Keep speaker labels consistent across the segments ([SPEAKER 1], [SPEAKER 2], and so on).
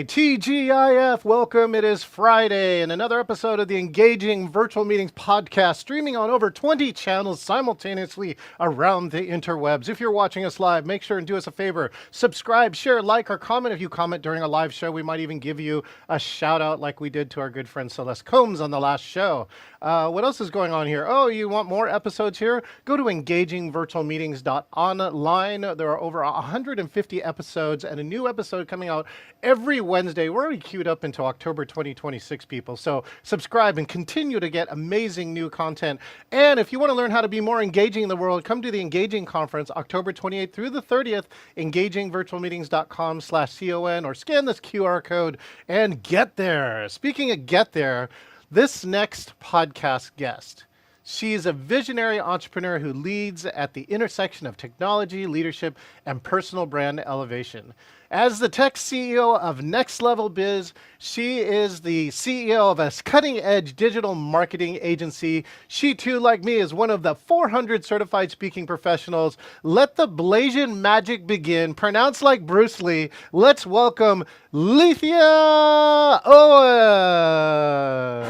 [SPEAKER 1] right, TGIF, welcome. It is Friday and another episode of the Engaging Virtual Meetings podcast, streaming on over 20 channels simultaneously around the interwebs. If you're watching us live, make sure and do us a favor. Subscribe, share, like, or comment. If you comment during a live show, we might even give you a shout out like we did to our good friend Celeste Combs on the last show. What else is going on here? Oh, you want more episodes here? Go to engagingvirtualmeetings.online. There are over 150 episodes and a new episode coming out every Wednesday. We're already queued up into October 2026, people. So subscribe and continue to get amazing new content. And if you want to learn how to be more engaging in the world, come to the Engaging Conference, October 28th through the 30th, engagingvirtualmeetings.com/CON, or scan this QR code and get there. Speaking of get there, this next podcast guest, she is a visionary entrepreneur who leads at the intersection of technology, leadership, and personal brand elevation. As the tech CEO of Next Level Biz, she is the CEO of a cutting-edge digital marketing agency. She too, like me, is one of the 400 certified speaking professionals. Let the Blasian magic begin. Pronounced like Bruce Lee. Let's welcome Lethia Owens.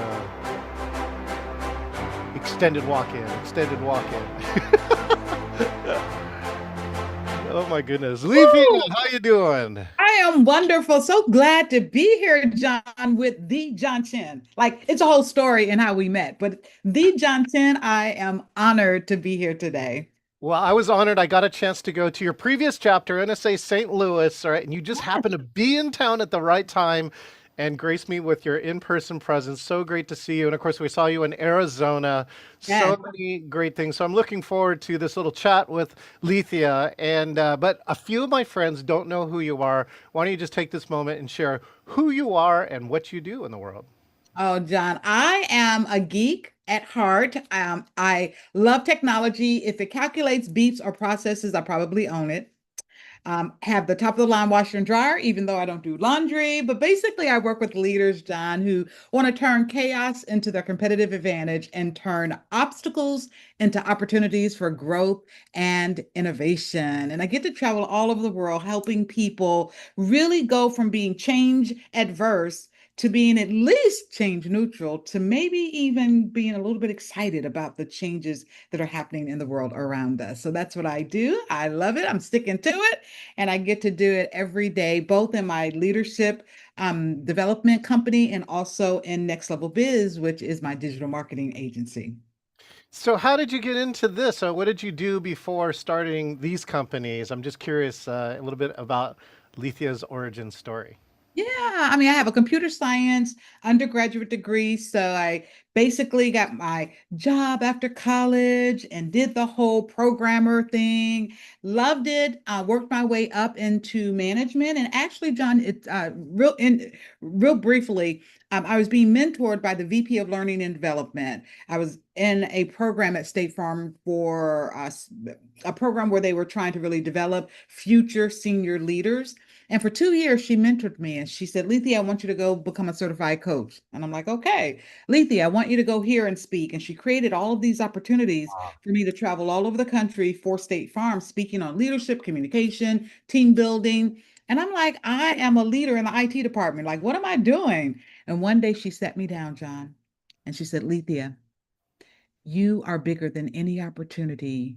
[SPEAKER 1] Extended walk-in, extended walk-in. Oh my goodness. Lethea, how you doing?
[SPEAKER 2] I am wonderful. So glad to be here, John, with the John Chen. Like it's a whole story in how we met, but the John Chen, I am honored to be here today.
[SPEAKER 1] Well, I was honored. I got a chance to go to your previous chapter, NSA St. Louis, all right, and you just happened to be in town at the right time and grace me with your in-person presence. So great to see you. And of course, we saw you in Arizona. So
[SPEAKER 2] Yes.
[SPEAKER 1] many great things. So I'm looking forward to this little chat with Lethea. And but a few of my friends don't know who you are. Why don't you just take this moment and share who you are and what you do in the world?
[SPEAKER 2] Oh, John, I am a geek at heart. I love technology. If it calculates beats or processes, I probably own it. Have the top of the line washer and dryer, even though I don't do laundry. But basically, I work with leaders, John, who want to turn chaos into their competitive advantage and turn obstacles into opportunities for growth and innovation. And I get to travel all over the world helping people really go from being change adverse to being at least change neutral to maybe even being a little bit excited about the changes that are happening in the world around us. So that's what I do. I love it. I'm sticking to it. And I get to do it every day, both in my leadership development company and also in Next Level Biz, which is my digital marketing agency.
[SPEAKER 1] So how did you get into this? What did you do before starting these companies? I'm just curious a little bit about Lethea's origin story.
[SPEAKER 2] Yeah, I mean, I have a computer science undergraduate degree, so I basically got my job after college and did the whole programmer thing. Loved it. Worked my way up into management, and actually, John, it's real briefly. I was being mentored by the VP of Learning and Development. I was in a program at State Farm for a program where they were trying to really develop future senior leaders. And for 2 years, she mentored me and she said, Lethea, I want you to go become a certified coach. And I'm like, okay, Lethea, I want you to go here and speak. And she created all of these opportunities for me to travel all over the country for State Farm, speaking on leadership, communication, team building. And I'm like, I am a leader in the IT department. Like, what am I doing? And one day she sat me down, John, and she said, Lethea, you are bigger than any opportunity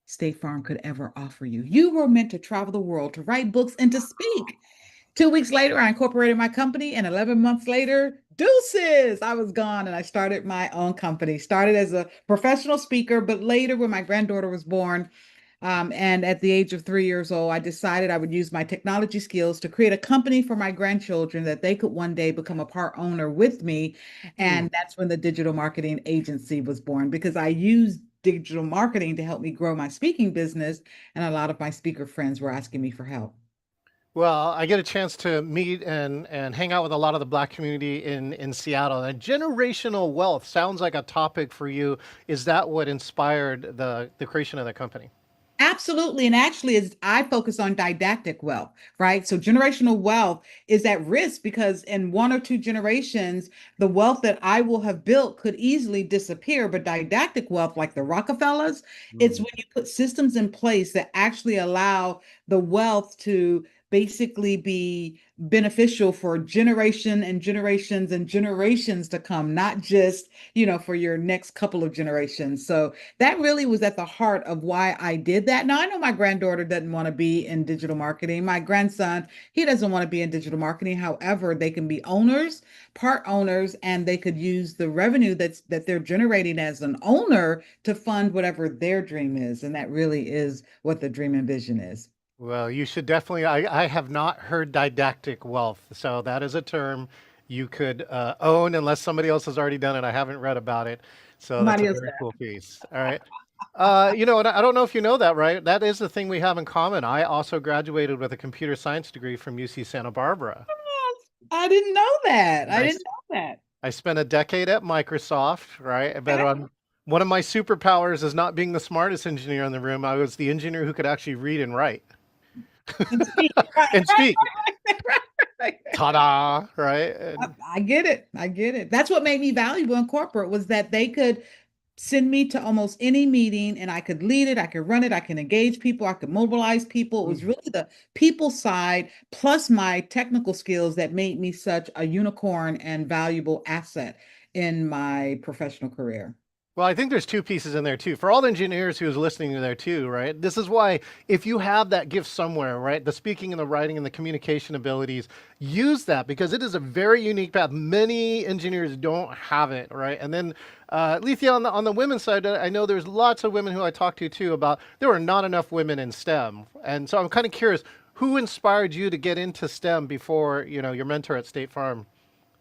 [SPEAKER 2] State Farm could ever offer you. You were meant to travel the world, to write books, and to speak. 2 weeks later, I incorporated my company, and 11 months later, deuces, I was gone and I started my own company. Started as a professional speaker, but later, when my granddaughter was born, and at the age of 3 years old, I decided I would use my technology skills to create a company for my grandchildren that they could one day become a part owner with me.
[SPEAKER 1] Hmm.
[SPEAKER 2] And that's when the digital marketing agency was born because I used digital marketing to help me grow my speaking business. And a lot of my speaker friends were asking me for help.
[SPEAKER 1] Well, I get a chance to meet and hang out with a lot of the Black community in Seattle. And generational wealth sounds like a topic for you. Is that what inspired the creation of the company?
[SPEAKER 2] Absolutely. And actually, is I focus on didactic wealth, right? So generational wealth is at risk because in 1 or 2 generations, the wealth that I will have built could easily disappear. But didactic wealth, like the Rockefellers, it's
[SPEAKER 1] Mm.
[SPEAKER 2] when you put systems in place that actually allow the wealth to basically be beneficial for generation and generations and generations to come, not just, for your next couple of generations. So that really was at the heart of why I did that. Now, I know my granddaughter doesn't want to be in digital marketing. My grandson, he doesn't want to be in digital marketing. However, they can be owners, part owners, and they could use the revenue that they're generating as an owner to fund whatever their dream is. And that really is what the dream and vision is.
[SPEAKER 1] Well, you should definitely. I have not heard didactic wealth, so that is a term you could own unless somebody else has already done it. I haven't read about it, so that's a
[SPEAKER 2] Somebody else.
[SPEAKER 1] very cool piece. All right. And I don't know if you know that, right? That is the thing we have in common. I also graduated with a computer science degree from UC Santa Barbara.
[SPEAKER 2] I didn't know that.
[SPEAKER 1] And
[SPEAKER 2] I didn't know that.
[SPEAKER 1] I spent a decade at Microsoft, right? But one of my superpowers is not being the smartest engineer in the room. I was the engineer who could actually read and write
[SPEAKER 2] And speak. Right,
[SPEAKER 1] and
[SPEAKER 2] right,
[SPEAKER 1] speak.
[SPEAKER 2] right, right, right.
[SPEAKER 1] Ta-da, right?
[SPEAKER 2] I get it. I get it. That's what made me valuable in corporate was that they could send me to almost any meeting and I could lead it, I could run it, I can engage people, I could mobilize people. It was
[SPEAKER 1] Mm.
[SPEAKER 2] really the people side plus my technical skills that made me such a unicorn and valuable asset in my professional career.
[SPEAKER 1] Well, I think there's two pieces in there too. For all the engineers who's listening to there too, right? This is why if you have that gift somewhere, right? The speaking and the writing and the communication abilities, use that because it is a very unique path. Many engineers don't have it, right? And then Lethea, on the women's side, I know there's lots of women who I talk to too about there were not enough women in STEM. And so I'm kind of curious, who inspired you to get into STEM before, your mentor at State Farm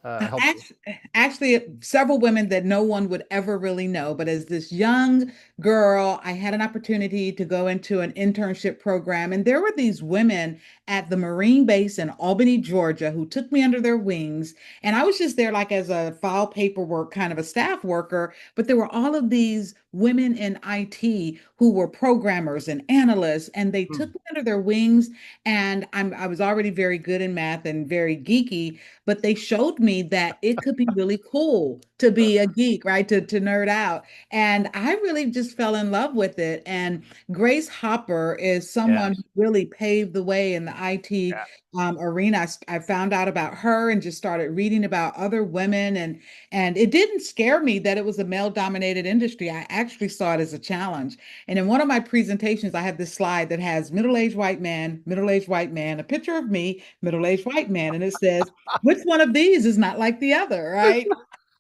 [SPEAKER 1] helped you?
[SPEAKER 2] Actually, several women that no one would ever really know. But as this young girl, I had an opportunity to go into an internship program. And there were these women at the Marine base in Albany, Georgia, who took me under their wings. And I was just there like as a file paperwork kind of a staff worker. But there were all of these women in IT who were programmers and analysts, and they
[SPEAKER 1] Hmm.
[SPEAKER 2] took me under their wings. And I was already very good in math and very geeky, but they showed me that it could be really cool to be a geek, right? To nerd out. And I really just fell in love with it. And Grace Hopper is
[SPEAKER 1] Yeah.
[SPEAKER 2] someone who really paved the way in the IT arena. I found out about her and just started reading about other women, and it didn't scare me that it was a male-dominated industry. I actually saw it as a challenge. And in one of my presentations, I have this slide that has middle-aged white man, a picture of me, middle-aged white man, and it says, which one of these is not like the other, right?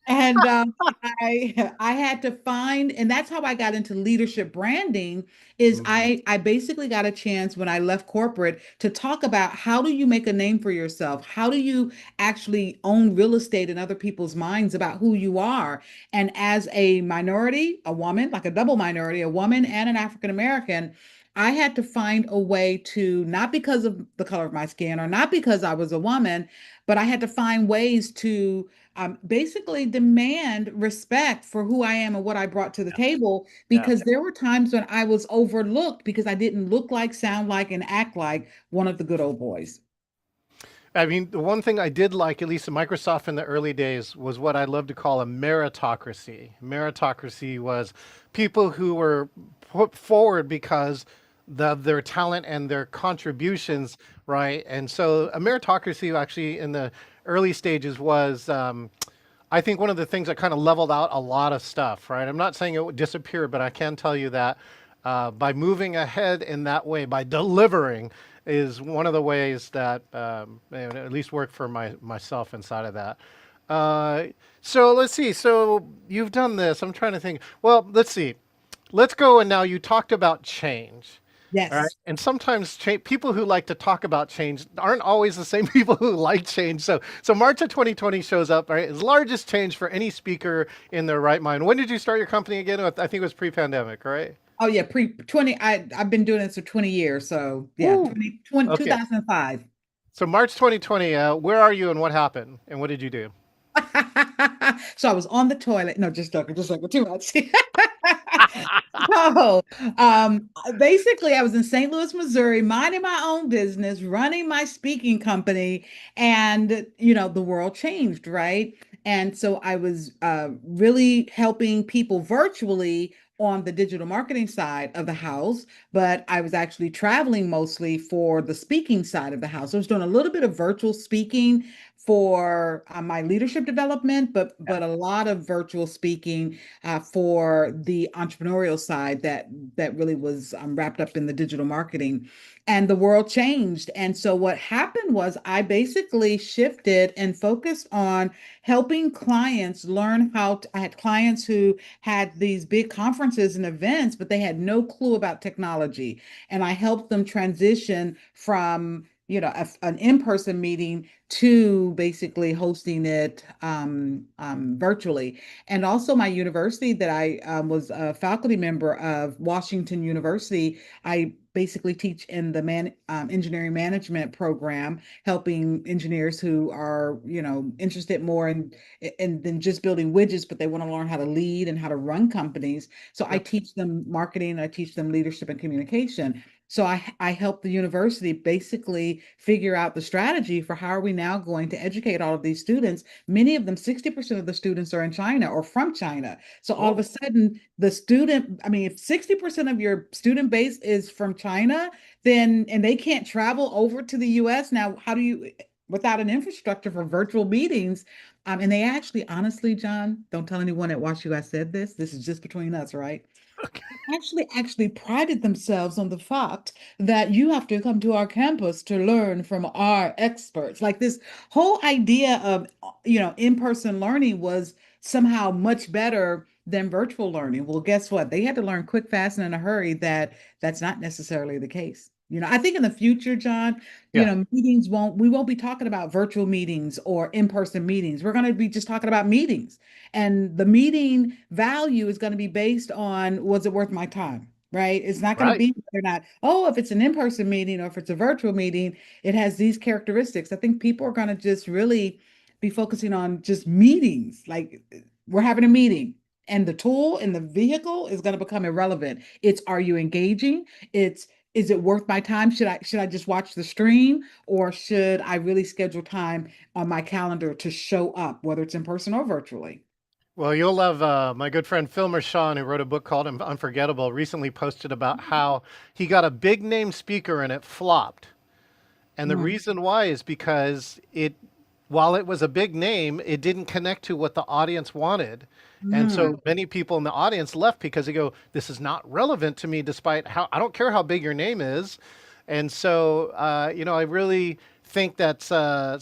[SPEAKER 2] And I had to find, and that's how I got into leadership branding, is
[SPEAKER 1] Mm.
[SPEAKER 2] I basically got a chance when I left corporate to talk about how do you make a name for yourself? How do you actually own real estate in other people's minds about who you are? And as a minority, a woman, like a double minority, a woman and an African American, I had to find a way to, not because of the color of my skin or not because I was a woman, but I had to find ways to basically demand respect for who I am and what I brought to the table,
[SPEAKER 1] Yeah.
[SPEAKER 2] because there were times when I was overlooked because I didn't look like, sound like, and act like one of the good old boys.
[SPEAKER 1] I mean, the one thing I did like, at least at Microsoft in the early days, was what I love to call a meritocracy. Meritocracy was people who were put forward because their talent and their contributions, right? And so a meritocracy actually in the early stages was, I think, one of the things that kind of leveled out a lot of stuff, right? I'm not saying it would disappear, but I can tell you that by moving ahead in that way, by delivering, is one of the ways that at least worked for myself inside of that. Uh, so let's see. So you've done this. I'm trying to think. Well, let's see. Let's go. And now you talked about change. All right.
[SPEAKER 2] Yes.
[SPEAKER 1] And sometimes people who like to talk about change aren't always the same people who like change. So March of 2020 shows up, right? It's the largest change for any speaker in their right mind. When did you start your company again? I think it was pre-pandemic, right?
[SPEAKER 2] Oh yeah, pre 20. I've been doing this for 20 years. So yeah,
[SPEAKER 1] Woo.
[SPEAKER 2] two
[SPEAKER 1] Okay.
[SPEAKER 2] thousand five.
[SPEAKER 1] So March 2020, where are you and what happened and what did you do?
[SPEAKER 2] So I was on the toilet. No, just joking, too much. So, basically, I was in St. Louis, Missouri, minding my own business, running my speaking company, and the world changed, right? And so I was really helping people virtually on the digital marketing side of the house, but I was actually traveling mostly for the speaking side of the house. I was doing a little bit of virtual speaking for my leadership development,
[SPEAKER 1] Yeah.
[SPEAKER 2] but a lot of virtual speaking for the entrepreneurial side that really was wrapped up in the digital marketing. And the world changed. And so what happened was I basically shifted and focused on helping clients learn I had clients who had these big conferences and events, but they had no clue about technology. And I helped them transition from, an in-person meeting to basically hosting it virtually. And also my university that I was a faculty member of, Washington University, I basically teach in the engineering management program, helping engineers who are, interested more in than just building widgets, but they want to learn how to lead and how to run companies. So I
[SPEAKER 1] Yep.
[SPEAKER 2] teach them marketing, I teach them leadership and communication. So I help the university basically figure out the strategy for how are we now going to educate all of these students. Many of them, 60% of the students are in China or from China. So all of a
[SPEAKER 1] Whoa.
[SPEAKER 2] sudden, I mean, if 60% of your student base is from China, then and they can't travel over to the US, now how do you, without an infrastructure for virtual meetings? And they actually, honestly, John, don't tell anyone at Wash U I said this. This is just between us, right? Actually prided themselves on the fact that you have to come to our campus to learn from our experts. Like this whole idea of, in-person learning was somehow much better than virtual learning. Well, guess what? They had to learn quick, fast, and in a hurry that that's not necessarily the case. I think in the future, John,
[SPEAKER 1] Yeah.
[SPEAKER 2] we won't be talking about virtual meetings or in-person meetings. We're going to be just talking about meetings. And the meeting value is going to be based on, was it worth my time? Right? It's not going to
[SPEAKER 1] Right.
[SPEAKER 2] be whether or not, oh, if it's an in-person meeting or if it's a virtual meeting, it has these characteristics. I think people are going to just really be focusing on just meetings. Like we're having a meeting and the tool and the vehicle is going to become irrelevant. It's, are you engaging? It's, is it worth my time? Should I just watch the stream, or should I really schedule time on my calendar to show up, whether it's in person or virtually?
[SPEAKER 1] Well, you'll love my good friend Phil Mershon, who wrote a book called Unforgettable, recently posted about how he got a big name speaker and it flopped. And the
[SPEAKER 2] Mm,
[SPEAKER 1] reason why is because while it was a big name, it didn't connect to what the audience wanted. And
[SPEAKER 2] mm.
[SPEAKER 1] so many people in the audience left because they go, this is not relevant to me, despite how, I don't care how big your name is. And so, I really think that's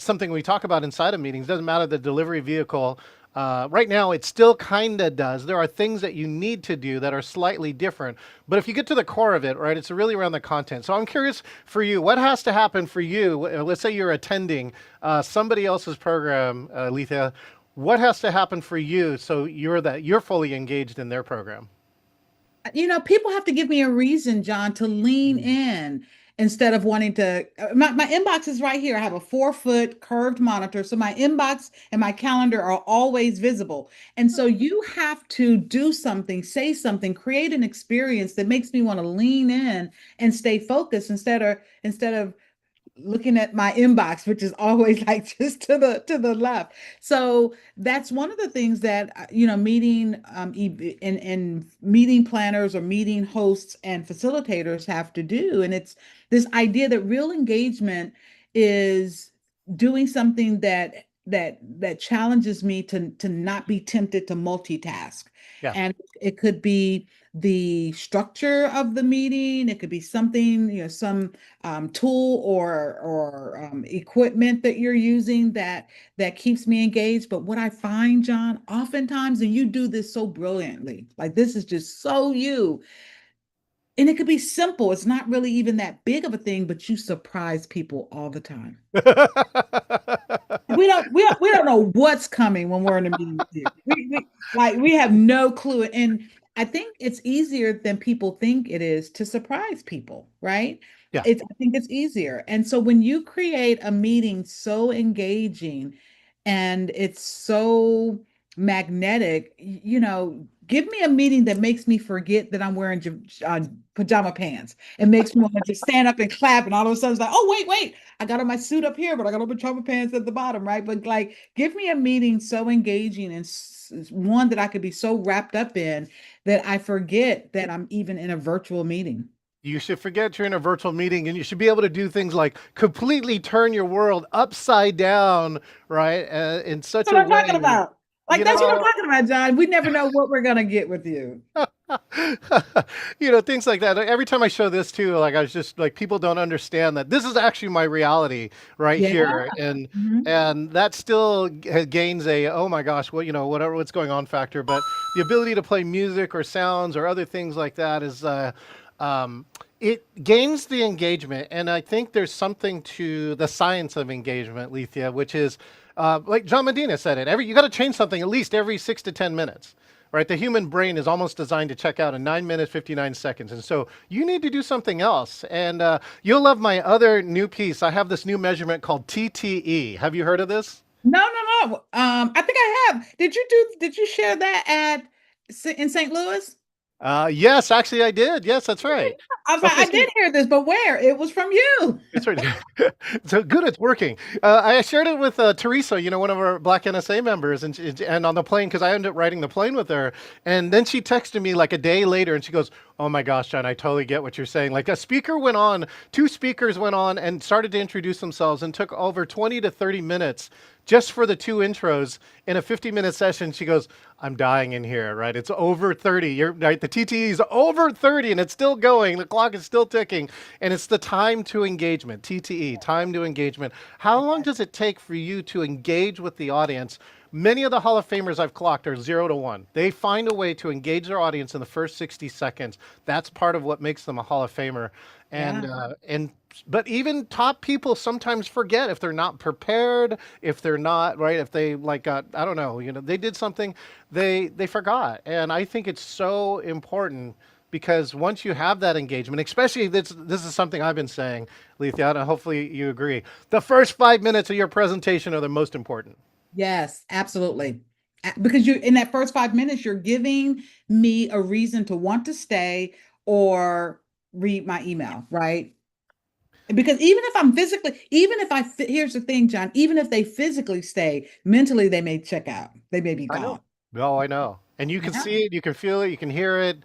[SPEAKER 1] something we talk about inside of meetings. Doesn't matter the delivery vehicle. Right now, it still kind of does. There are things that you need to do that are slightly different. But if you get to the core of it, right, it's really around the content. So I'm curious for you, what has to happen for you? Let's say you're attending somebody else's program, Lethia. What has to happen for you so you're fully engaged in their program?
[SPEAKER 2] People have to give me a reason, John, to lean
[SPEAKER 1] Mm.
[SPEAKER 2] in instead of wanting to. My inbox is right here. I have a 4-foot curved monitor. So my inbox and my calendar are always visible. And so you have to do something, say something, create an experience that makes me want to lean in and stay focused instead of looking at my inbox, which is always like just to the left. So that's one of the things that meeting and meeting planners or meeting hosts and facilitators have to do. And it's this idea that real engagement is doing something that challenges me to not be tempted to multitask.
[SPEAKER 1] Yeah.
[SPEAKER 2] And it could be the structure of the meeting, it could be something, some tool or equipment that you're using that keeps me engaged. But what I find, John, oftentimes, and you do this so brilliantly, like this is just so you, and it could be simple. It's not really even that big of a thing, but you surprise people all the time. We don't know what's coming when we're in a meeting with you. We have no clue. And I think it's easier than people think it is to surprise people, right?
[SPEAKER 1] Yeah.
[SPEAKER 2] I think it's easier. And so when you create a meeting so engaging and it's so magnetic, Give me a meeting that makes me forget that I'm wearing pajama pants and makes me want to just stand up and clap. And all of a sudden, it's like, oh, wait, I got on my suit up here, but I got on pajama pants at the bottom, right? But like, give me a meeting so engaging and one that I could be so wrapped up in that I forget that I'm even in a virtual meeting.
[SPEAKER 1] You should forget you're in a virtual meeting and you should be able to do things like completely turn your world upside down, right? In such
[SPEAKER 2] That's
[SPEAKER 1] a
[SPEAKER 2] what I'm talking
[SPEAKER 1] way,
[SPEAKER 2] about. Like,
[SPEAKER 1] you
[SPEAKER 2] that's what I'm
[SPEAKER 1] know,
[SPEAKER 2] talking about, John. We never know what we're going to get with you.
[SPEAKER 1] things like that. Every time I show this too, like I was just like, people don't understand that this is actually my reality right
[SPEAKER 2] Yeah.
[SPEAKER 1] here, and
[SPEAKER 2] Mhm.
[SPEAKER 1] that still gains a oh my gosh, what whatever what's going on factor. But the ability to play music or sounds or other things like that is um, it gains the engagement, and I think there's something to the science of engagement, Lethia, which is like John Medina said it. You got to change something at least every 6 to 10 minutes. Right, the human brain is almost designed to check out in 9 minutes 59 seconds, and so you need to do something else. And you'll love my other new piece. I have this new measurement called TTE. Have you heard of this?
[SPEAKER 2] No, no, no. I think I have. Did you share that in St. Louis?
[SPEAKER 1] Yes, actually, I did. Yes, that's right.
[SPEAKER 2] I was like,
[SPEAKER 1] Okay,
[SPEAKER 2] I
[SPEAKER 1] so
[SPEAKER 2] did hear this, but where? It was from you.
[SPEAKER 1] it's right. So good, it's working. I shared it with Teresa, one of our Black NSA members, and on the plane because I ended up riding the plane with her, and then she texted me like a day later, and she goes, "Oh my gosh, John, I totally get what you're saying." Like two speakers went on and started to introduce themselves, and took over 20 to 30 minutes just for the two intros in a 50-minute session. She goes, I'm dying in here, right? It's over 30. You're right. The TTE is over 30 and it's still going. The clock is still ticking. And it's the time to engagement, TTE, time to engagement. How long does it take for you to engage with the audience? Many of the Hall of Famers I've clocked are 0 to 1. They find a way to engage their audience in the first 60 seconds. That's part of what makes them a Hall of Famer. And
[SPEAKER 2] Yeah.
[SPEAKER 1] but even top people sometimes forget if they're not prepared, if they're not right, if they like got I don't know, they did something, they forgot. And I think it's so important because once you have that engagement, especially this is something I've been saying, Lethia, and hopefully you agree. The first 5 minutes of your presentation are the most important.
[SPEAKER 2] Yes, absolutely. Because you in that first 5 minutes, you're giving me a reason to want to stay or read my email, right? Because even if here's the thing, John, even if they physically stay, mentally they may check out. They may be
[SPEAKER 1] I know.
[SPEAKER 2] gone.
[SPEAKER 1] Oh, I know. And you can
[SPEAKER 2] Yeah.
[SPEAKER 1] see it, you can feel it, you can hear it.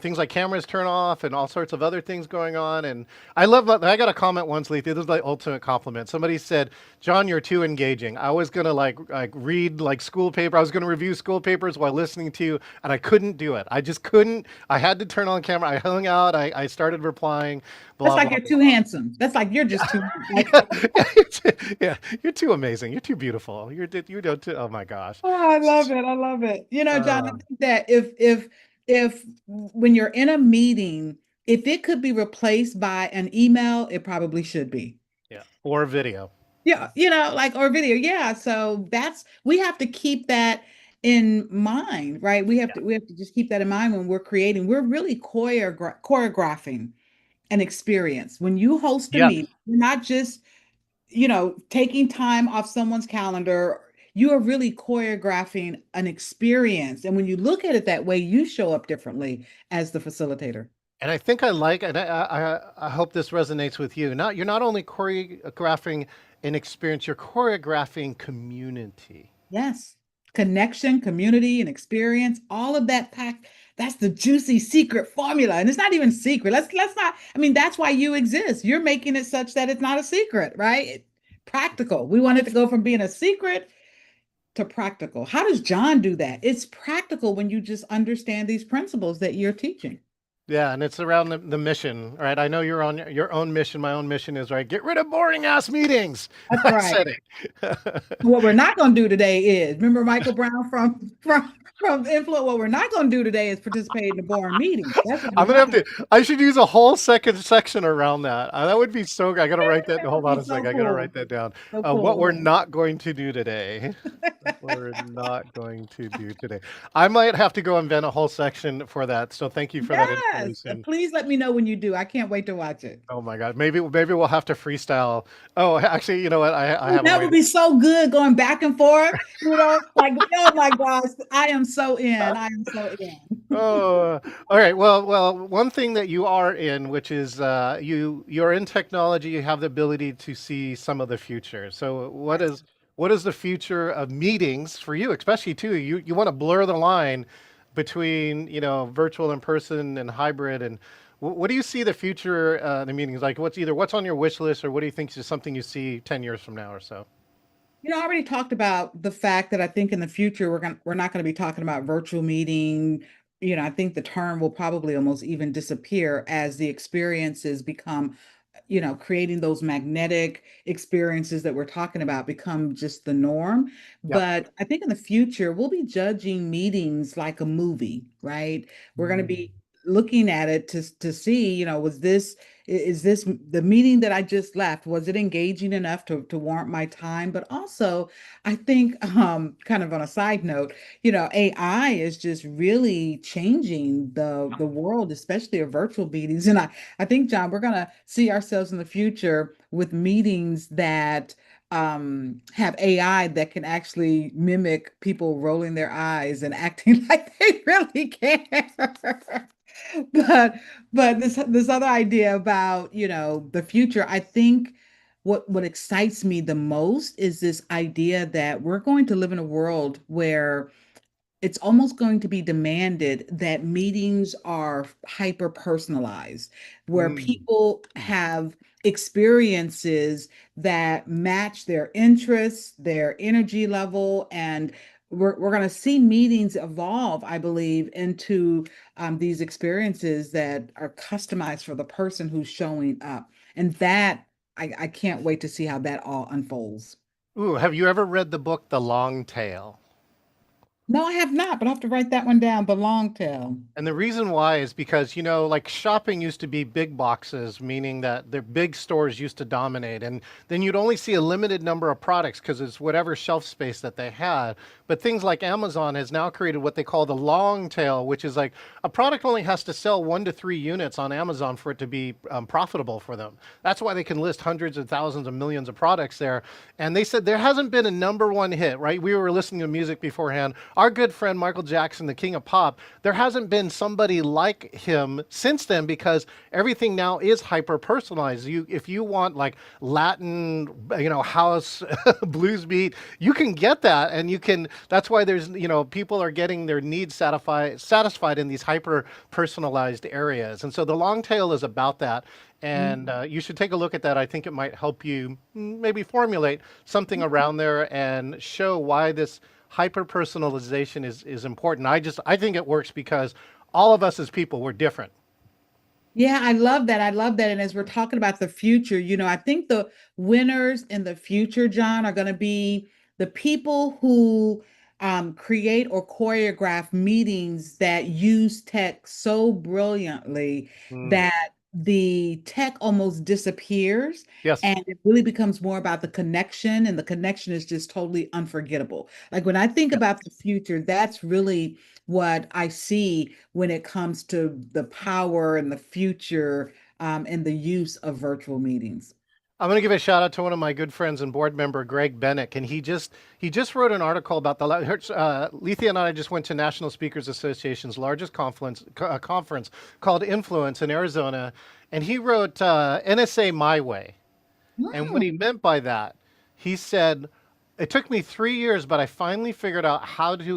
[SPEAKER 1] Things like cameras turn off and all sorts of other things going on. And I got a comment once, Letha. This is the ultimate compliment. Somebody said, John, you're too engaging. I was going to like read like school paper. I was going to review school papers while listening to you, and I couldn't do it. I just couldn't. I had to turn on camera. I hung out. I started replying,
[SPEAKER 2] That's
[SPEAKER 1] blah,
[SPEAKER 2] like
[SPEAKER 1] blah,
[SPEAKER 2] you're too
[SPEAKER 1] blah.
[SPEAKER 2] handsome. That's like you're just too like
[SPEAKER 1] Yeah, yeah, yeah, you're too amazing. You're too beautiful. You don't. Oh my gosh.
[SPEAKER 2] oh, I love it. I love it. John, I
[SPEAKER 1] Uh,
[SPEAKER 2] think that if when you're in a meeting, if it could be replaced by an email, it probably should be.
[SPEAKER 1] yeah. Or video.
[SPEAKER 2] Yeah, like or video. Yeah. So we have to keep that in mind, right? We have to just keep that in mind when we're creating. We're really choreographing an experience. When you host a
[SPEAKER 1] Yes.
[SPEAKER 2] meeting, you're not just taking time off someone's calendar. You are really choreographing an experience. And when you look at it that way, you show up differently as the facilitator.
[SPEAKER 1] And I think I like, and I hope this resonates with you. You're not only choreographing an experience, you're choreographing community.
[SPEAKER 2] Yes. Connection, community, and experience, all of that pack. That's the juicy secret formula. And it's not even secret. Let's not, I mean, that's why you exist. You're making it such that it's not a secret, right? Practical. We want it to go from being a secret to practical. How does John do that? It's practical when you just understand these principles that you're teaching.
[SPEAKER 1] Yeah, and it's around the mission, right? I know you're on your own mission. My own mission is right. Get rid of boring ass meetings.
[SPEAKER 2] That's
[SPEAKER 1] I
[SPEAKER 2] right.
[SPEAKER 1] said it.
[SPEAKER 2] What we're not going to do today is remember Michael Brown from Influence. What we're not going to do today is participate in the boring meetings. That's what we're
[SPEAKER 1] I'm gonna
[SPEAKER 2] not
[SPEAKER 1] have
[SPEAKER 2] going to
[SPEAKER 1] to. I should use a whole second section around that. That would be so good. I gotta
[SPEAKER 2] do.
[SPEAKER 1] write that.
[SPEAKER 2] That would
[SPEAKER 1] Hold on
[SPEAKER 2] be
[SPEAKER 1] a second.
[SPEAKER 2] so
[SPEAKER 1] I gotta
[SPEAKER 2] cool.
[SPEAKER 1] write that down.
[SPEAKER 2] So
[SPEAKER 1] What we're
[SPEAKER 2] cool.
[SPEAKER 1] not going to do today. What we're not going to do today. I might have to go invent a whole section for that. So thank you for that
[SPEAKER 2] Yes.
[SPEAKER 1] hopefully
[SPEAKER 2] Yes.
[SPEAKER 1] soon.
[SPEAKER 2] Please let me know when you do. I can't wait to watch it.
[SPEAKER 1] Oh my God. Maybe we'll have to freestyle. Oh, actually, you know what? I
[SPEAKER 2] Ooh,
[SPEAKER 1] have a
[SPEAKER 2] that
[SPEAKER 1] way
[SPEAKER 2] would
[SPEAKER 1] to.
[SPEAKER 2] be so good going back and forth, like, oh my gosh, I am so in. I am so in.
[SPEAKER 1] Oh, all right. Well, one thing that you are in, which is you're in technology, you have the ability to see some of the future. So
[SPEAKER 2] Yes.
[SPEAKER 1] what is the future of meetings for you, especially too? You want to blur the line between, virtual, in person, and hybrid. And what do you see the future the meetings like? What's on your wish list, or what do you think is something you see 10 years from now or so?
[SPEAKER 2] I already talked about the fact that I think in the future we're not going to be talking about virtual meeting. I think the term will probably almost even disappear as the experiences become, creating those magnetic experiences that we're talking about become just the norm.
[SPEAKER 1] Yep.
[SPEAKER 2] But I think in the future we'll be judging meetings like a movie, right? We're going to
[SPEAKER 1] Mm.
[SPEAKER 2] be looking at it to see, is this the meeting that I just left? Was it engaging enough to warrant my time? But also, I think, kind of on a side note, AI is just really changing the world, especially of virtual meetings. And I think, John, we're gonna see ourselves in the future with meetings that have AI that can actually mimic people rolling their eyes and acting like they really care. but this other idea about the future, I think what excites me the most is this idea that we're going to live in a world where it's almost going to be demanded that meetings are hyper personalized, where
[SPEAKER 1] Mm.
[SPEAKER 2] people have experiences that match their interests, their energy level, and we're going to see meetings evolve, I believe, into these experiences that are customized for the person who's showing up. And that, I can't wait to see how that all unfolds.
[SPEAKER 1] Ooh, have you ever read the book The Long Tail?
[SPEAKER 2] No, I have not, but I have to write that one down, the long tail.
[SPEAKER 1] And the reason why is because, like shopping used to be big boxes, meaning that the big stores used to dominate. And then you'd only see a limited number of products because it's whatever shelf space that they had. But things like Amazon has now created what they call the long tail, which is like a product only has to sell 1 to 3 units on Amazon for it to be profitable for them. That's why they can list hundreds of thousands of millions of products there. And they said there hasn't been a number one hit, right? We were listening to music beforehand. Our good friend Michael Jackson, the king of pop, there hasn't been somebody like him since then because everything now is hyper personalized. If you want like Latin, house, blues beat, you can get that, and you can. That's why there's, people are getting their needs satisfied in these hyper personalized areas, and so the long tail is about that. And you should take a look at that. I think it might help you maybe formulate something around there and show why this hyper personalization is important. I think it works because all of us as people, we're different.
[SPEAKER 2] Yeah, I love that. I love that. And as we're talking about the future, I think the winners in the future, John, are going to be the people who create or choreograph meetings that use tech so brilliantly
[SPEAKER 1] Mm.
[SPEAKER 2] that the tech almost disappears
[SPEAKER 1] Yes.
[SPEAKER 2] and it really becomes more about the connection, and the connection is just totally unforgettable. Like when I think
[SPEAKER 1] Yeah.
[SPEAKER 2] about the future, that's really what I see when it comes to the power and the future and the use of virtual meetings.
[SPEAKER 1] I'm going to give a shout out to one of my good friends and board member, Greg Bennick, and he just wrote an article about Lethia and I just went to National Speakers Association's largest conference called Influence in Arizona, and he wrote NSA My Way. And what he
[SPEAKER 2] Mm.
[SPEAKER 1] meant by that, he said, it took me 3 years, but I finally figured out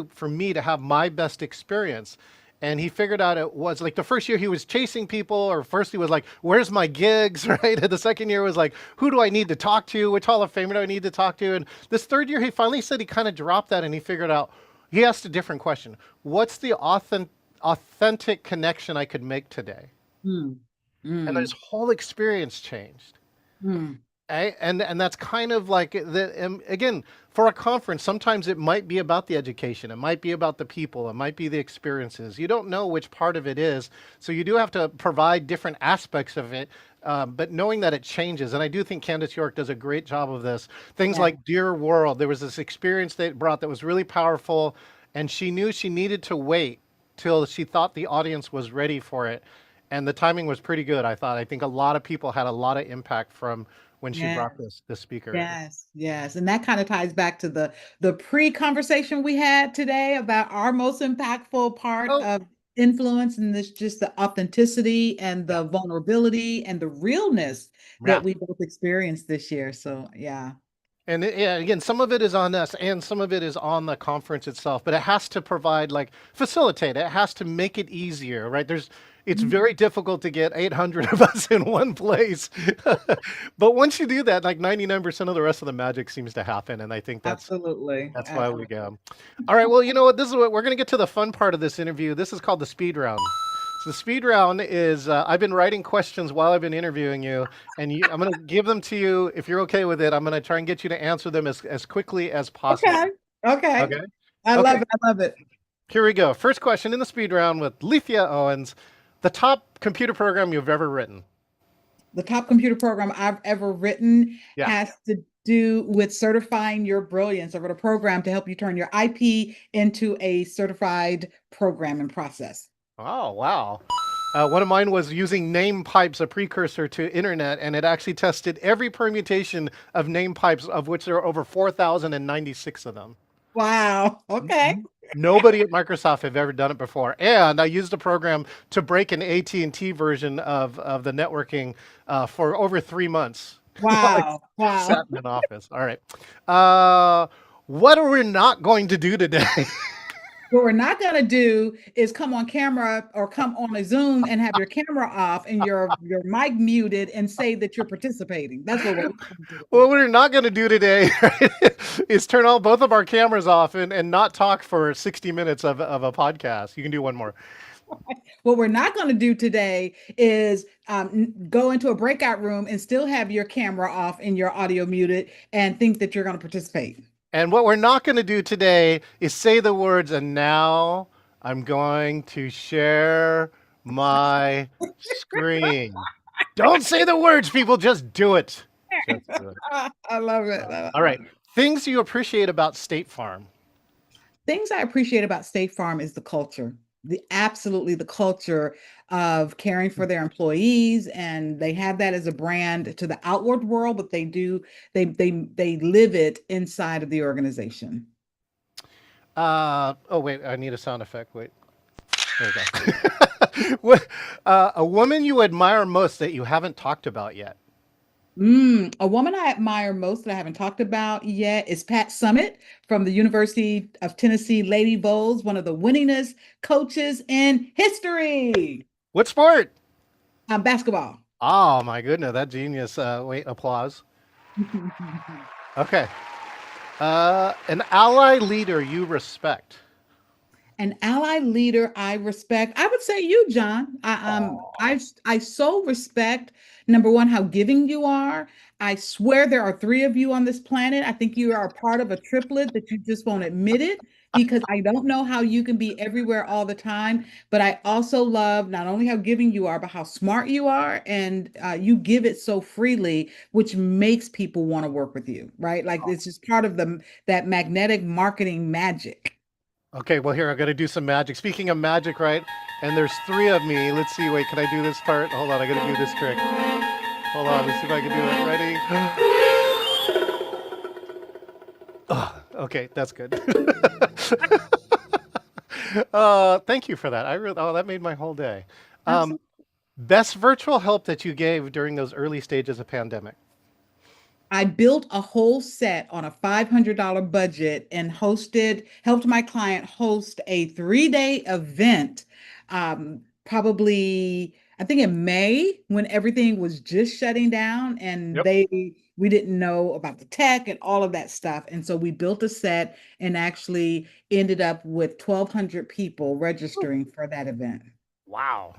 [SPEAKER 1] for me to have my best experience. And he figured out it was like the first year he was chasing people, or first he was like, where's my gigs, right? And the second year was like, who do I need to talk to? Which Hall of Famer do I need to talk to? And this third year, he finally said he kind of dropped that and he figured out, he asked a different question. What's the authentic connection I could make today?
[SPEAKER 2] Mm.
[SPEAKER 1] And his
[SPEAKER 2] Mm.
[SPEAKER 1] whole experience changed.
[SPEAKER 2] Mm.
[SPEAKER 1] And that's kind of like again, for a conference, sometimes it might be about the education, it might be about the people, it might be the experiences. You don't know which part of it is, so you do have to provide different aspects of it. But knowing that it changes, and I do think Candace York does a great job of this. Things
[SPEAKER 2] Yeah.
[SPEAKER 1] like Dear World, there was this experience they brought that was really powerful, and she knew she needed to wait till she thought the audience was ready for it. and the timing was pretty good. I thought. I think a lot of people had a lot of impact from when she
[SPEAKER 2] Yeah.
[SPEAKER 1] brought this speaker in.
[SPEAKER 2] Yes, yes. And that kind of ties back to the pre-conversation we had today about our most impactful part
[SPEAKER 1] Oh,
[SPEAKER 2] of influence, and this just the authenticity and
[SPEAKER 1] yeah,
[SPEAKER 2] the vulnerability and the realness
[SPEAKER 1] yeah.
[SPEAKER 2] that we both experienced this year. So yeah.
[SPEAKER 1] And yeah, again, some of it is on us and some of it is on the conference itself, but it has to provide, like, facilitate. It has to make it easier, right? It's
[SPEAKER 2] Mhm.
[SPEAKER 1] very difficult to get 800 of us in one place. But once you do that, like 99% of the rest of the magic seems to happen. And I think
[SPEAKER 2] Absolutely.
[SPEAKER 1] that's why we
[SPEAKER 2] Absolutely.
[SPEAKER 1] go. All right. Well, you know what? This is what we're going to get to the fun part of this interview. This is called the speed round. So the speed round is I've been writing questions while I've been interviewing you, and I'm going to give them to you. If you're okay with it, I'm going to try and get you to answer them as quickly as possible.
[SPEAKER 2] Okay. Okay.
[SPEAKER 1] Okay.
[SPEAKER 2] I
[SPEAKER 1] Okay.
[SPEAKER 2] love it. I love it.
[SPEAKER 1] Here we go. First question in the speed round with Lethia Owens. The top computer program you've ever written.
[SPEAKER 2] The top computer program I've ever written
[SPEAKER 1] Yeah.
[SPEAKER 2] has to do with certifying your brilliance. I wrote a program to help you turn your IP into a certified programming process.
[SPEAKER 1] Oh, wow. One of mine was using name pipes, a precursor to internet, and it actually tested every permutation of name pipes, of which there are over 4,096 of them.
[SPEAKER 2] Wow. Okay.
[SPEAKER 1] Nobody at Microsoft have ever done it before. And I used a program to break an AT&T version of the networking for over 3 months while I
[SPEAKER 2] Wow. Wow.
[SPEAKER 1] sat in an office. All right. Uh, what are we not going to do today?
[SPEAKER 2] What we're not going to do is come on camera or come on a Zoom and have your camera off and your mic muted and say that you're participating. That's what we're not going to do.
[SPEAKER 1] What we're not going to do today is turn all both of our cameras off and not talk for 60 minutes of a podcast. You can do one more.
[SPEAKER 2] What we're not going to do today is go into a breakout room and still have your camera off and your audio muted and think that you're going to participate.
[SPEAKER 1] And what we're not going to do today is say the words, and now I'm going to share my screen. Don't say the words, people. Just do it. Just do it.
[SPEAKER 2] I love it.
[SPEAKER 1] All right. Things you appreciate about State Farm.
[SPEAKER 2] Things I appreciate about State Farm is the culture, the culture of caring for their employees, and they have that as a brand to the outward world, but they live it inside of the organization.
[SPEAKER 1] Oh, wait. I need a sound effect. Wait. There we go. A woman you admire most that you haven't talked about yet.
[SPEAKER 2] A woman I admire most that I haven't talked about yet is Pat Summitt from the University of Tennessee Lady Vols, one of the winningest coaches in history.
[SPEAKER 1] What sport?
[SPEAKER 2] Basketball.
[SPEAKER 1] Oh, my goodness. That genius. Wait, applause. Okay. An ally leader you respect.
[SPEAKER 2] An ally leader I respect. I would say you, John. I so respect number one how giving you are. I swear there are three of you on this planet. I think you are a part of a triplet that you just won't admit it because I don't know how you can be everywhere all the time. But I also love not only how giving you are, but how smart you are, and you give it so freely, which makes people want to work with you, right? Like it's just part of the that magnetic marketing magic.
[SPEAKER 1] Okay, well, here, I'm going to do some magic. Speaking of magic, right? And there's three of me. Let's see. Wait, can I do this part? Hold on, I got to do this trick. Hold on, let's see if I can do it. Ready? Oh, okay, that's good. Thank you for that. That made my whole day. Um,
[SPEAKER 2] Absolutely.
[SPEAKER 1] best virtual help that you gave during those early stages of pandemic.
[SPEAKER 2] I built a whole set on a $500 budget and helped my client host a 3-day event. Probably, I think in May when everything was just shutting down and
[SPEAKER 1] Yep.
[SPEAKER 2] we didn't know about the tech and all of that stuff. And so we built a set and actually ended up with 1,200 people registering for that event.
[SPEAKER 1] Wow.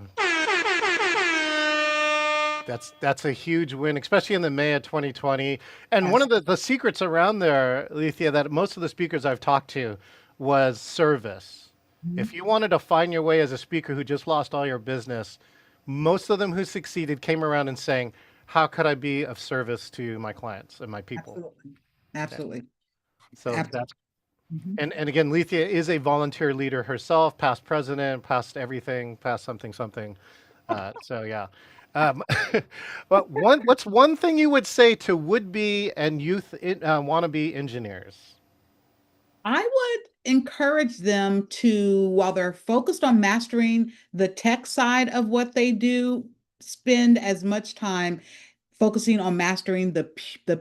[SPEAKER 1] That's a huge win, especially in the May of 2020. And one
[SPEAKER 2] Yes.
[SPEAKER 1] of the secrets around there, Lethea, that most of the speakers I've talked to was service.
[SPEAKER 2] Mhm.
[SPEAKER 1] If you wanted to find your way as a speaker who just lost all your business, most of them who succeeded came around and saying, "How could I be of service to my clients and my people?"
[SPEAKER 2] Absolutely.
[SPEAKER 1] Yeah.
[SPEAKER 2] Absolutely.
[SPEAKER 1] So
[SPEAKER 2] Absolutely.
[SPEAKER 1] that's and again, Lethea is a volunteer leader herself, past president, past everything, past something something. So yeah. Um, but what's one thing you would say to would-be and youth wannabe engineers?
[SPEAKER 2] I would encourage them to, while they're focused on mastering the tech side of what they do, spend as much time focusing on mastering the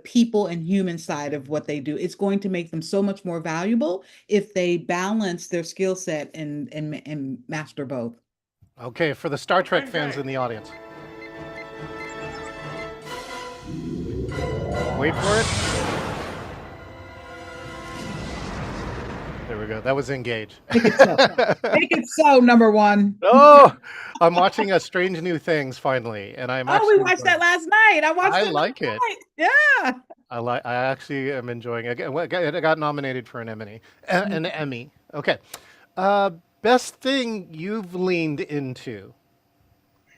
[SPEAKER 2] people and human side of what they do. It's going to make them so much more valuable if they balance their skill set and master both.
[SPEAKER 1] Okay, for the Star Trek fans in the audience, wait for it. There we go. That was engage.
[SPEAKER 2] Make it so. Make it so, number one.
[SPEAKER 1] Oh, I'm watching a Strange New Things finally, and I'm
[SPEAKER 2] Oh, we
[SPEAKER 1] actually
[SPEAKER 2] watched
[SPEAKER 1] enjoying
[SPEAKER 2] that last night. I watched
[SPEAKER 1] I
[SPEAKER 2] it last
[SPEAKER 1] like it.
[SPEAKER 2] night. Yeah.
[SPEAKER 1] I actually am enjoying it. It got nominated for an Emmy. An Emmy. Okay. Uh, Best thing you've leaned into.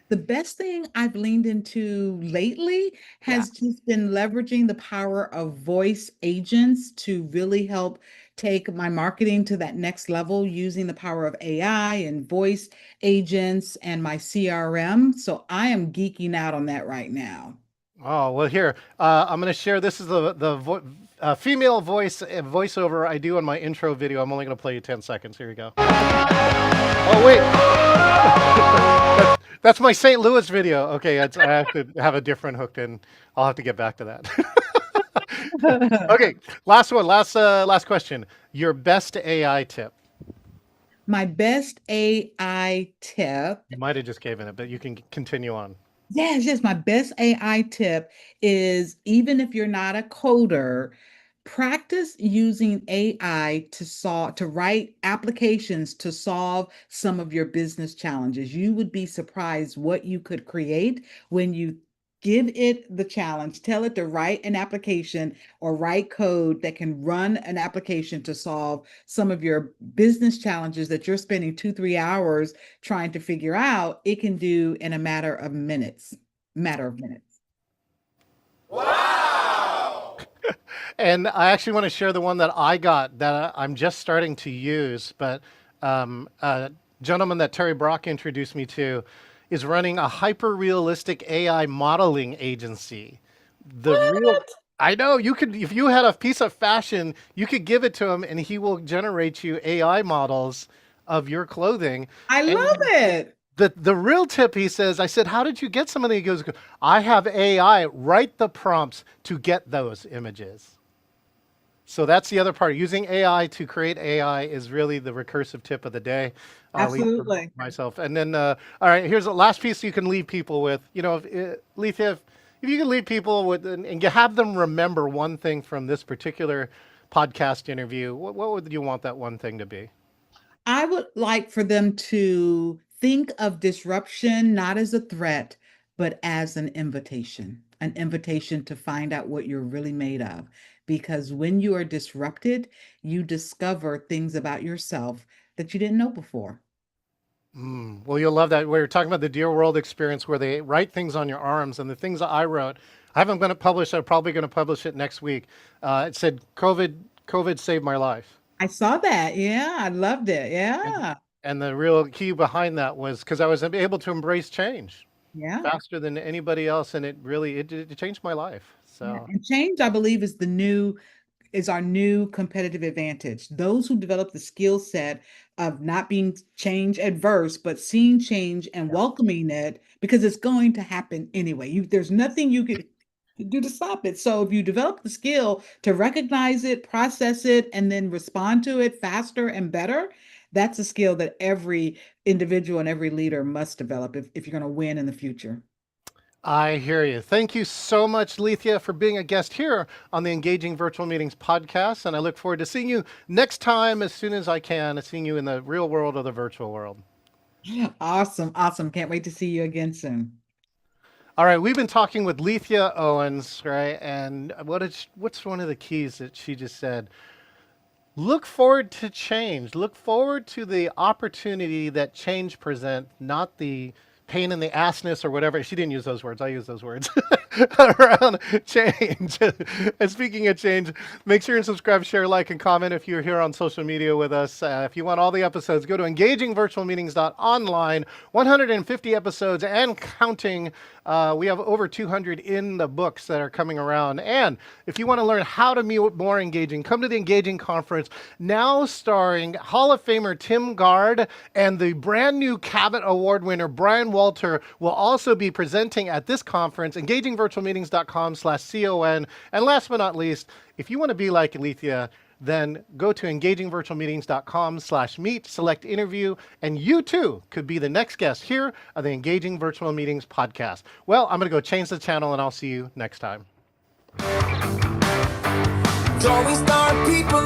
[SPEAKER 2] The best thing I've leaned into lately
[SPEAKER 1] Yeah.
[SPEAKER 2] has just been leveraging the power of voice agents to really help take my marketing to that next level using the power of AI and voice agents and my CRM. So I am geeking out on that right now.
[SPEAKER 1] Oh well, here I'm going to share. This is female voiceover I do on my intro video. I'm only going to play you 10 seconds. Here you go. Oh wait, that's my St. Louis video. Okay, I have to have a different hooked in. I'll have to get back to that. Okay, last one. Last question. Your best AI tip.
[SPEAKER 2] My best AI tip.
[SPEAKER 1] You might have just given it, but you can continue on.
[SPEAKER 2] Yes, yes. My best AI tip is even if you're not a coder, practice using AI to write applications to solve some of your business challenges. You would be surprised what you could create when you give it the challenge, tell it to write an application or write code that can run an application to solve some of your business challenges that you're spending 2, 3 hours trying to figure out. It can do in a matter of minutes.
[SPEAKER 1] And I actually want to share the one that I got that I'm just starting to use. But a gentleman that Terry Brock introduced me to is running a hyper realistic AI modeling agency. The real,
[SPEAKER 2] What?
[SPEAKER 1] I know you could, if you had a piece of fashion, you could give it to him and he will generate you AI models of your clothing.
[SPEAKER 2] I love
[SPEAKER 1] And
[SPEAKER 2] it.
[SPEAKER 1] the real tip, he says, I said, how did you get some of them? He goes, I have AI write the prompts to get those images. So that's the other part. Using AI to create AI is really the recursive tip of the day, at least for
[SPEAKER 2] Absolutely.
[SPEAKER 1] myself. And then, all right, here's the last piece you can leave people with. You know, Lethia, if you can leave people with and you have them remember one thing from this particular podcast interview, what would you want that one thing to be?
[SPEAKER 2] I would like for them to think of disruption not as a threat, but as an invitation to find out what you're really made of. Because when you are disrupted, you discover things about yourself that you didn't know before.
[SPEAKER 1] Well, you'll love that. We were talking about the Dear World experience where they write things on your arms, and the things that I wrote, I haven't going to publish. I'm probably going to publish it next week. It said, "COVID saved my life,"
[SPEAKER 2] I saw that. Yeah, I loved it.
[SPEAKER 1] and
[SPEAKER 2] Yeah.
[SPEAKER 1] and the real key behind that was because I was able to embrace change
[SPEAKER 2] Yeah.
[SPEAKER 1] faster than anybody else, and it changed my life.
[SPEAKER 2] Yeah.
[SPEAKER 1] So
[SPEAKER 2] And change, I believe, is our new competitive advantage. Those who develop the skill set of not being change adverse, but seeing change and
[SPEAKER 1] yeah.
[SPEAKER 2] welcoming it because it's going to happen anyway. There's nothing you could do to stop it. So if you develop the skill to recognize it, process it, and then respond to it faster and better, that's a skill that every individual and every leader must develop if you're going to win in the future.
[SPEAKER 1] I hear you. Thank you so much, Lethia, for being a guest here on the Engaging Virtual Meetings podcast. And I look forward to seeing you next time as soon as I can, seeing you in the real world or the virtual world.
[SPEAKER 2] Awesome. Awesome. Can't wait to see you again soon.
[SPEAKER 1] All right, we've been talking with Lethia Owens, right? And what's one of the keys that she just said? Look forward to change. Look forward to the opportunity that change presents, not the pain in the assness or whatever. She didn't use those words. I use those words. around change. And speaking of change, make sure and subscribe, share, like, and comment if you're here on social media with us. If you want all the episodes, go to engagingvirtualmeetings.online. 150 episodes and counting. We have over 200 in the books that are coming around. And if you want to learn how to be more engaging, come to the Engaging Conference, now starring Hall of Famer Tim Gard, and the brand new Cabot Award winner Brian Walter will also be presenting at this conference, engagingvirtualmeetings.com/CON. And last but not least, if you want to be like Lethia, then go to engagingvirtualmeetings.com/meet, select interview, and you too could be the next guest here on the Engaging Virtual Meetings podcast. Well, I'm going to go change the channel and I'll see you next time.
[SPEAKER 3] Don't we start people